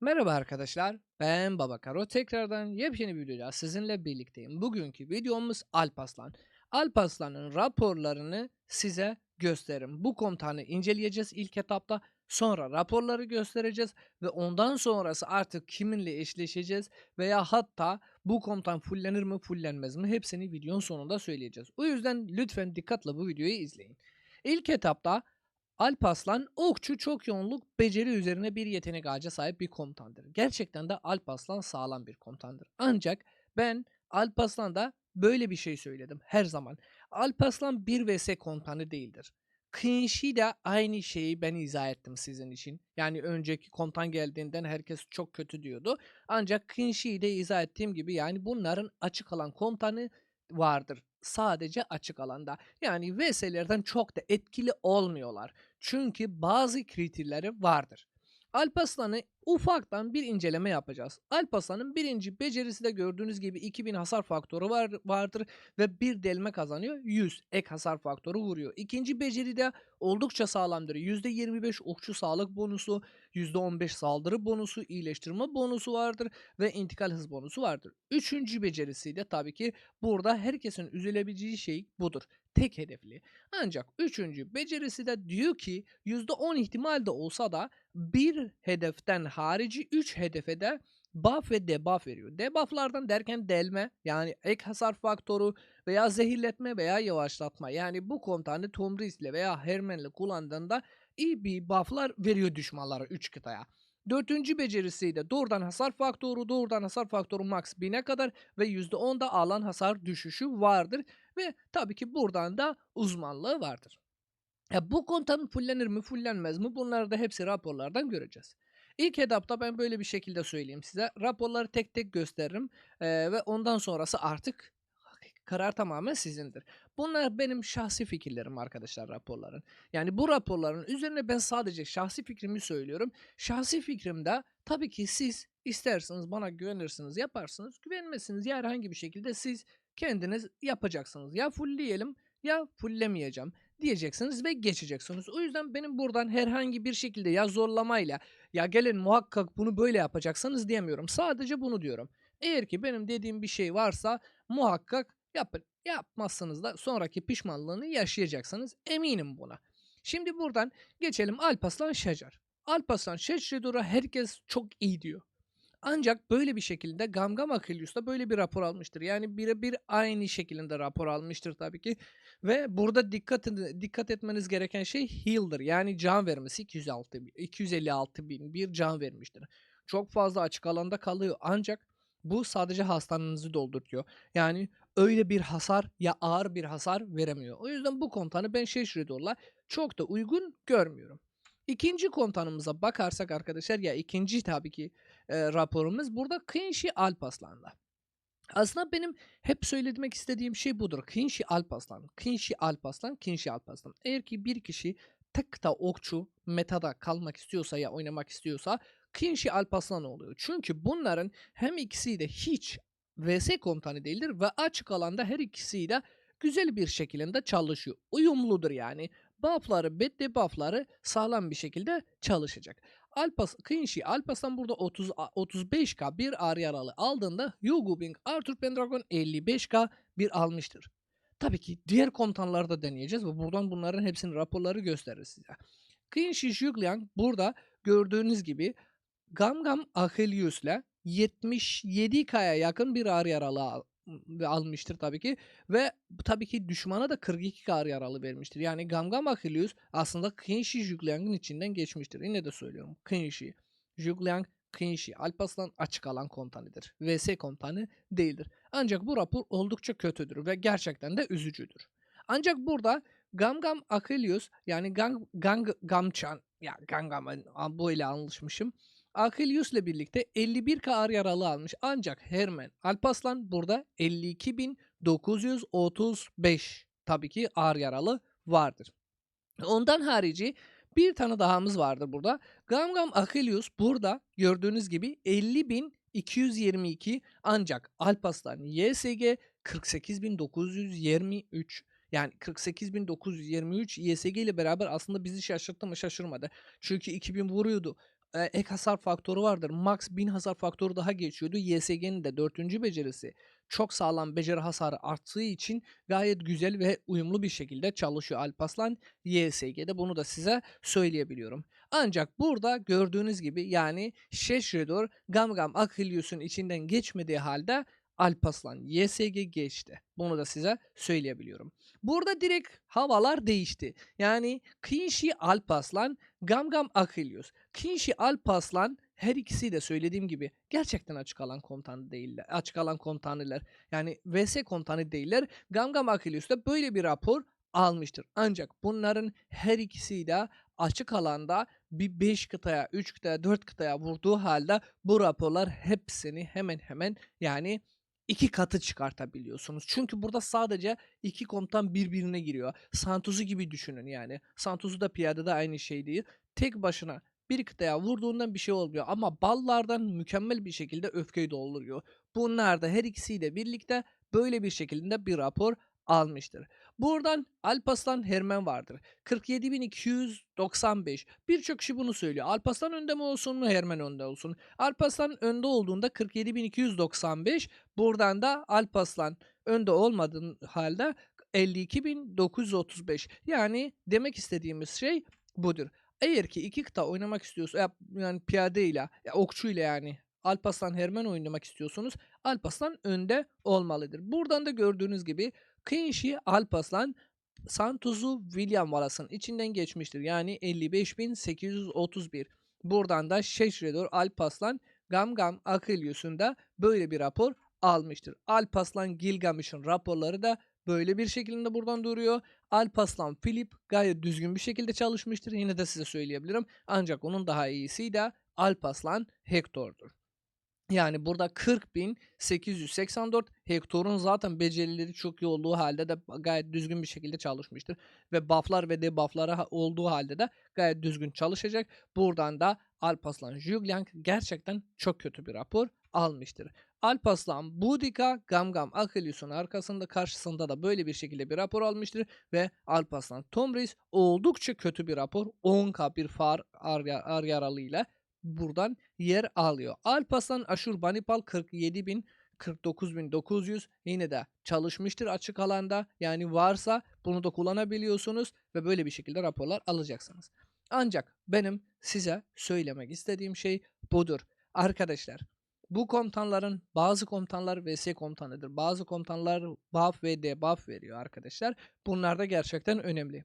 Merhaba arkadaşlar, ben Baba Karo. Tekrardan yepyeni bir videoda sizinle birlikteyim. Bugünkü videomuz Alparslan. Alparslan'ın raporlarını size gösteririm. Bu komutanı inceleyeceğiz ilk etapta. Sonra raporları göstereceğiz ve ondan sonrası artık kiminle eşleşeceğiz veya hatta bu komutan fullenir mi fullenmez mi hepsini videonun sonunda söyleyeceğiz. O yüzden lütfen dikkatle bu videoyu izleyin. İlk etapta Alparslan okçu çok yoğunluk beceri üzerine bir yetenek ağaca sahip bir komutandır. Gerçekten de Alparslan sağlam bir komutandır. Ancak ben Alparslan'da böyle bir şey söyledim her zaman. Alparslan bir vs komutanı değildir. Kınşi de aynı şeyi ben izah ettim sizin için. Yani önceki komutan geldiğinden herkes çok kötü diyordu. Ancak Kınshi'yi de izah ettiğim gibi yani bunların açık alan komutanı vardır. Sadece açık alanda. Yani vs'lerden çok da etkili olmuyorlar. Çünkü bazı kriterleri vardır. Alparslan'ı ufaktan bir inceleme yapacağız. Alparslan'ın birinci becerisi de gördüğünüz gibi 2000 hasar faktörü vardır ve bir delme kazanıyor. 100 ek hasar faktörü vuruyor. İkinci beceri de oldukça sağlamdır. %25 okçu sağlık bonusu, %15 saldırı bonusu, iyileştirme bonusu vardır ve intikal hız bonusu vardır. Üçüncü becerisi de tabii ki burada herkesin üzülebileceği şey budur. Tek hedefli. Ancak üçüncü becerisi de diyor ki %10 ihtimal de olsa da bir hedeften harici 3 hedefe de buff ve debuff veriyor. Debufflardan derken delme yani ek hasar faktörü veya zehirletme veya yavaşlatma. Yani bu komutanı Tom Rees ile veya Herman'le kullandığında iyi bir bufflar veriyor düşmanlara 3 kıtaya. Dördüncü becerisi de doğrudan hasar faktörü max 1000'e kadar ve %10 da alan hasar düşüşü vardır. Ve tabii ki buradan da uzmanlığı vardır. Bu komutanın fullenir mi fullenmez mi bunları da hepsi raporlardan göreceğiz. İlk etapta ben böyle bir şekilde söyleyeyim size. Raporları tek tek gösteririm ve ondan sonrası artık karar tamamen sizindir. Bunlar benim şahsi fikirlerim arkadaşlar raporların. Yani bu raporların üzerine ben sadece şahsi fikrimi söylüyorum. Şahsi fikrimde tabii ki siz isterseniz bana güvenirsiniz yaparsınız. Güvenmezsiniz ya herhangi bir şekilde siz kendiniz yapacaksınız. Ya fullleyelim ya fulllemeyeceğim diyeceksiniz ve geçeceksiniz. O yüzden benim buradan herhangi bir şekilde ya zorlamayla ya gelin muhakkak bunu böyle yapacaksınız diyemiyorum. Sadece bunu diyorum. Eğer ki benim dediğim bir şey varsa muhakkak yapın. Yapmazsanız da sonraki pişmanlığını yaşayacaksınız. Eminim buna. Şimdi buradan geçelim Alparslan Şacar. Alparslan Şacar'a herkes çok iyi diyor. Ancak böyle bir şekilde Gamgam Achilles da böyle bir rapor almıştır. Yani birebir aynı şekilde rapor almıştır tabii ki. Ve burada dikkat etmeniz gereken şey heal'dır. Yani can vermesi 256 bin bir can vermiştir. Çok fazla açık alanda kalıyor. Ancak bu sadece hastanenizi doldurtuyor. Yani öyle bir hasar ya ağır bir hasar veremiyor. O yüzden bu komutanı ben Shredder'la çok da uygun görmüyorum. İkinci komutanımıza bakarsak arkadaşlar ya ikinci tabii ki raporumuz burada Kınşi Alparslan'da. Aslında benim hep söylemek istediğim şey budur. Kınşi Alparslan, Kınşi Alparslan, Kınşi Alparslan. Eğer ki bir kişi tek ta okçu metada kalmak istiyorsa ya oynamak istiyorsa Kınşi Alparslan oluyor. Çünkü bunların hem ikisi de hiç vs komutanı değildir ve açık alanda her ikisi de güzel bir şekilde çalışıyor. Uyumludur yani. Buff'ları, bad debuff'ları sağlam bir şekilde çalışacak. Kınşi Alparslan burada 35k bir ağır yaralı aldığında Hugo Bing Arthur Pendragon 55k bir almıştır. Tabii ki diğer komutanları da deneyeceğiz ve buradan bunların hepsinin raporları gösterir size. Kınşi Zhugliang burada gördüğünüz gibi Gamgam Achillius'la 77K'ya yakın bir ağır yaralı almıştır tabii ki ve tabii ki düşmana da 42K ağır yaralı vermiştir. Yani Gamgam Achillius aslında Kınşi Zhugliang'ın içinden geçmiştir. Yine de söylüyorum. Kınşi, Zhugliang, Kınşi, Alparslan açık alan komutanıdır. VS komutanı değildir. Ancak bu rapor oldukça kötüdür ve gerçekten de üzücüdür. Ancak burada Gamgam Achillius yani Gamchan ya Gangam'ın böyle anlaşmışım. Achillius'la birlikte 51K ağır yaralı almış. Ancak Herman Alparslan burada 52.935 tabii ki ağır yaralı vardır. Ondan harici bir tane dahamız vardır burada. Gamgam Achillius burada gördüğünüz gibi 50.222 ancak Alparslan YSG 48.923 yani 48.923 YSG ile beraber aslında bizi şaşırttı mı şaşırmadı. Çünkü 2000 vuruyordu. ek hasar faktörü vardır. Max 1000 hasar faktörü daha geçiyordu. YSG'nin de 4. becerisi çok sağlam beceri hasarı arttığı için gayet güzel ve uyumlu bir şekilde çalışıyor Alparslan YSG'de. Bunu da size söyleyebiliyorum. Ancak burada gördüğünüz gibi yani Sheshredor Gamgam Achillius'un içinden geçmediği halde Alparslan YSG geçti. Bunu da size söyleyebiliyorum. Burada direkt havalar değişti. Yani Kinshi Alparslan Gamgam Achillius. Kinshi Alparslan her ikisi de söylediğim gibi gerçekten açık alan komutanı değiller. Açık alan komutanılar. Yani VS komutanı değiller. Gamgam Achillius da böyle bir rapor almıştır. Ancak bunların her ikisi de açık alanda bir 5 kıtaya, 3 kıtaya, 4 kıtaya vurduğu halde bu raporlar hepsini hemen hemen yani 2 katı çıkartabiliyorsunuz. Çünkü burada sadece 2 komutan birbirine giriyor. Santuz'u gibi düşünün yani. Santuz'u da piyadede aynı şey değil. Tek başına bir kıtaya vurduğundan bir şey olmuyor ama ballardan mükemmel bir şekilde öfkeyi dolduruyor. Bunlar da her ikisiyle birlikte böyle bir şekilde bir rapor almıştır. Buradan Alparslan Hermen vardır. 47.295. Birçok kişi bunu söylüyor. Alparslan önde mi olsun mu Hermen önde olsun. Alparslan önde olduğunda 47.295. Buradan da Alparslan önde olmadığın halde 52.935. Yani demek istediğimiz şey budur. Eğer ki iki kıta oynamak istiyorsa yani piyade ile okçu ile yani Alparslan Hermen oynamak istiyorsunuz. Alparslan önde olmalıdır. Buradan da gördüğünüz gibi Kıyınşi Alparslan Santuz'u William Wallace'ın içinden geçmiştir. Yani 55.831. Buradan da Şeşredor Alparslan Gamgam Achillius'un da böyle bir rapor almıştır. Alparslan Gilgamesh'in raporları da böyle bir şekilde buradan duruyor. Alparslan Philip gayet düzgün bir şekilde çalışmıştır. Yine de size söyleyebilirim. Ancak onun daha iyisi de Alparslan Hector'dur. Yani burada 40.884 Hector'un zaten becerileri çok iyi olduğu halde de gayet düzgün bir şekilde çalışmıştır. Ve bufflar ve debuffları olduğu halde de gayet düzgün çalışacak. Buradan da Alparslan Zhugliang gerçekten çok kötü bir rapor almıştır. Alparslan Boudica Gamgam Achillius'un arkasında karşısında da böyle bir şekilde bir rapor almıştır. Ve Alparslan Tomris oldukça kötü bir rapor 10k bir far ar yaralıyla buradan yer alıyor. Alparslan Ashurbanipal 47.000 49.900 yine de çalışmıştır açık alanda. Yani varsa bunu da kullanabiliyorsunuz ve böyle bir şekilde raporlar alacaksınız. Ancak benim size söylemek istediğim şey budur. Arkadaşlar bu komutanların bazı komutanlar VS komutanıdır. Bazı komutanlar buff ve debuff veriyor arkadaşlar. Bunlar da gerçekten önemli.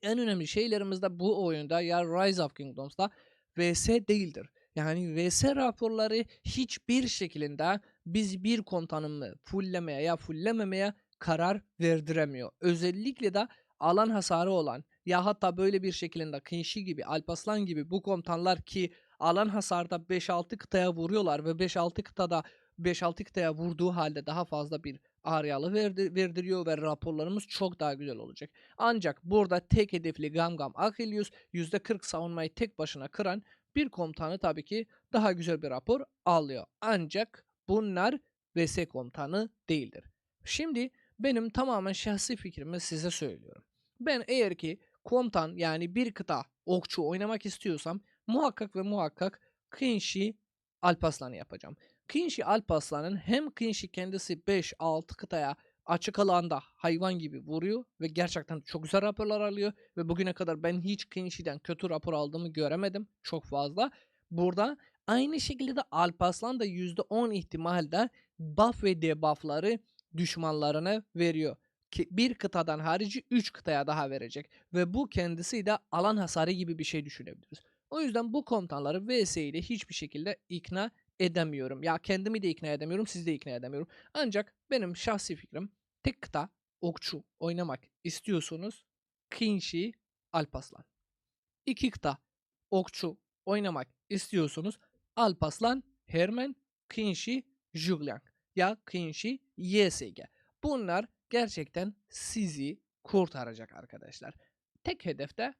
En önemli şeylerimiz de bu oyunda ya Rise of Kingdoms'da VS değildir. Yani VS raporları hiçbir şekilde biz bir komutanımı fulllemeye ya fulllememeye karar verdiremiyor. Özellikle de alan hasarı olan ya hatta böyle bir şekilde Kinshi gibi, Alparslan gibi bu komutanlar ki alan hasarda 5-6 kıtaya vuruyorlar ve 5-6 kıtada 5-6 kıtaya vurduğu halde daha fazla bir aryalı verdiriyor ve raporlarımız çok daha güzel olacak. Ancak burada tek hedefli Gamgam Achillius %40 savunmayı tek başına kıran bir komutanı tabii ki daha güzel bir rapor alıyor. Ancak bunlar VS komutanı değildir. Şimdi benim tamamen şahsi fikrimi size söylüyorum. Ben eğer ki komutan yani bir kıta okçu oynamak istiyorsam muhakkak ve muhakkak Kinshi Alparslan'ı yapacağım. Kinshi Alparslan'ın hem Kinshi kendisi 5-6 kıtaya açık alanda hayvan gibi vuruyor ve gerçekten çok güzel raporlar alıyor ve bugüne kadar ben hiç Kinshi'den kötü rapor aldığımı göremedim çok fazla. Burada aynı şekilde de Alparslan da %10 ihtimalde buff ve debuffları düşmanlarına veriyor. Ki bir kıtadan harici 3 kıtaya daha verecek ve bu kendisi de alan hasarı gibi bir şey düşünebiliriz. O yüzden bu komutanları VS ile hiçbir şekilde ikna edemiyorum. Ya kendimi de ikna edemiyorum, sizi de ikna edemiyorum. Ancak benim şahsi fikrim tek kıta okçu oynamak istiyorsunuz. Kinshi Alparslan. İki kıta okçu oynamak istiyorsunuz. Alparslan, Hermen, Kinshi, Zhugliang ya Kinshi, YSG. Bunlar gerçekten sizi kurtaracak arkadaşlar. Tek hedefte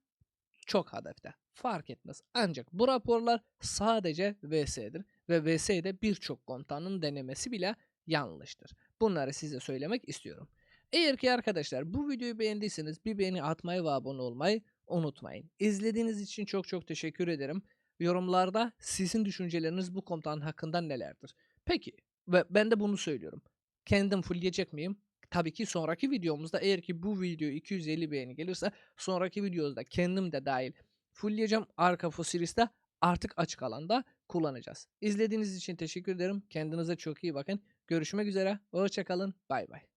çok hedefte. Fark etmez. Ancak bu raporlar sadece VS'dir ve VS'de birçok komutanın denemesi bile yanlıştır. Bunları size söylemek istiyorum. Eğer ki arkadaşlar bu videoyu beğendiyseniz bir beğeni atmayı ve abone olmayı unutmayın. İzlediğiniz için çok çok teşekkür ederim. Yorumlarda sizin düşünceleriniz bu komutan hakkında nelerdir? Peki ve ben de bunu söylüyorum. Kendim fullleyecek miyim? Tabii ki sonraki videomuzda eğer ki bu video 250 beğeni gelirse sonraki videomuzda kendim de dahil fullleyeceğim. Arka Fossil'i de artık açık alanda kullanacağız. İzlediğiniz için teşekkür ederim. Kendinize çok iyi bakın. Görüşmek üzere. Hoşça kalın. Bay bay.